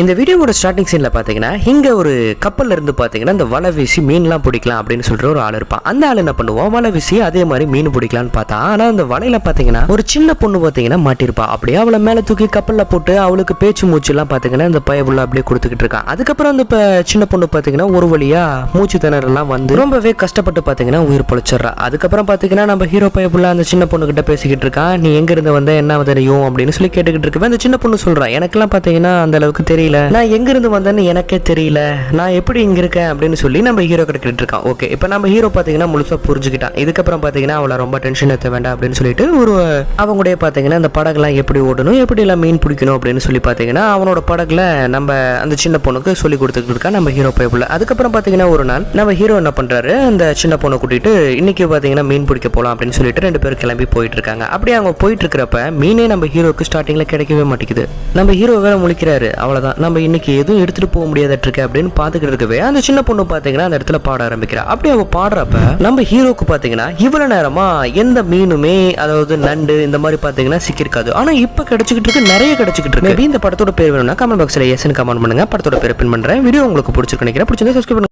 இந்த வீடியோவோட ஸ்டார்டிங் சீன்ல பாத்தீங்கன்னா இங்க ஒரு கப்பல்ல இருந்து பாத்தீங்கன்னா இந்த வலை வீசி மீன்லாம் பிடிக்கலாம் அப்படின்னு சொல்ற ஒரு ஆள் இருப்பான். அந்த ஆள் என்ன பண்ணுவான், வலை வீசி அதே மாதிரி மீன் பிடிக்கலாம்னு பார்த்தா, ஆனா அந்த வலையில பாத்தீங்கன்னா ஒரு சின்ன பொண்ணு பாத்தீங்கன்னா மாட்டிருப்பா. அப்படியே அவளை மேல தூக்கி கப்பல்ல போட்டு அவளுக்கு பேச்சு மூச்சு எல்லாம் பாத்தீங்கன்னா இந்த பயவுள்ள அப்படியே கொடுத்துக்கிட்டு இருக்கான். அதுக்கப்புறம் அந்த சின்ன பொண்ணு பாத்தீங்கன்னா ஒரு வழியா மூச்சு திணறலாம் வந்து ரொம்பவே கஷ்டப்பட்டு பாத்தீங்கன்னா உயிர் பொழைச்சிடறா. அதுக்கப்புறம் பாத்தீங்கன்னா நம்ம ஹீரோ பயவுள்ள அந்த சின்ன பொண்ணு கிட்ட பேசிக்கிட்டு இருக்கான். நீ எங்க இருந்து வந்த, என்ன தெரியும் அப்படின்னு சொல்லி கேட்டுக்கிட்டு இருக்கவே அந்த சின்ன பொண்ணு சொல்றான், எனக்கெல்லாம் பாத்தீங்கன்னா அந்த அளவுக்கு தெரியல, நான் எங்க இருந்து வந்தேன்னு எனக்கே தெரியல, நான் எப்படி இங்க இருக்கேன் அப்படின்னு சொல்லி நம்ம ஹீரோ கிட்ட கேட்டு இருக்கான். ஓகே, இப்போ நம்ம ஹீரோ பாத்தீங்கன்னா முழுசா புரிஞ்சுக்கிட்டான். இதுக்கப்புறம் பாத்தீங்கன்னா அவளை ரொம்ப டென்ஷன் ஏற்ற வேண்டாம் அப்படின்னு சொல்லிட்டு ஒரு அவங்களுடைய பாத்தீங்கன்னா அந்த படகுலாம் எப்படி ஓடணும், எப்படி எல்லாம் மீன் பிடிக்கணும் அப்படின்னு சொல்லி பாத்தீங்கன்னா அவனோட படகுல நம்ம அந்த சின்ன பொண்ணுக்கு சொல்லி கொடுத்துட்டு இருக்கா நம்ம ஹீரோ பைப்புல. அதுக்கப்புறம் பாத்தீங்கன்னா ஒரு நாள் நம்ம ஹீரோ என்ன பண்றாரு, அந்த சின்ன பொண்ணை கூட்டிட்டு இன்னைக்கு பாத்தீங்கன்னா மீன் பிடிக்க போலாம் அப்படின்னு சொல்லிட்டு 2 பேரும் கிளம்பி போயிட்டு இருக்காங்க. அப்படியே அவங்க போயிட்டு இருக்கிறப்ப மீனே நம்ம ஹீரோக்கு ஸ்டார்டிங்ல கிடைக்கவே மாட்டேங்குது. நம்ம ஹீரோ வேற முழிக்கிறாரு, அவ்வளவுதான் நம்ம இன்னைக்கு எதுவும் எடுத்துட்டு போக முடியாதட்டு இருக்கு அப்படின்னு பாத்துக்கிட்டு இருக்கவே அந்த சின்ன பொண்ணு பாத்தீங்கன்னா அந்த இடத்துல பாட ஆரம்பிக்கிறா. அப்படி அவ பாடுறப்ப நம்ம ஹீரோக்கு பாத்தீங்கன்னா இவ்வளவு நேரமா எந்த மீனுமே, அதாவது நண்டு இந்த மாதிரி பாத்தீங்கன்னா சிக்கிருக்காது. ஆனா இப்ப கிடைச்சிக்கிட்டு இருக்கு, நிறைய கிடைச்சிக்கிட்டு இருக்கு. இந்த படத்தோட பேர் வேணும்னா கமெண்ட் பாக்ஸ்ல எஸ்ன்னு கமெண்ட் பண்ணுங்க. படத்தோட பேர் பின் பண்றேன். வீடியோ உங்களுக்கு பிடிச்சிருக்கு நினைக்கிறேன். பிடிச்சிருந்தா சப்ஸ்கிரைப் பண்ணுங்க.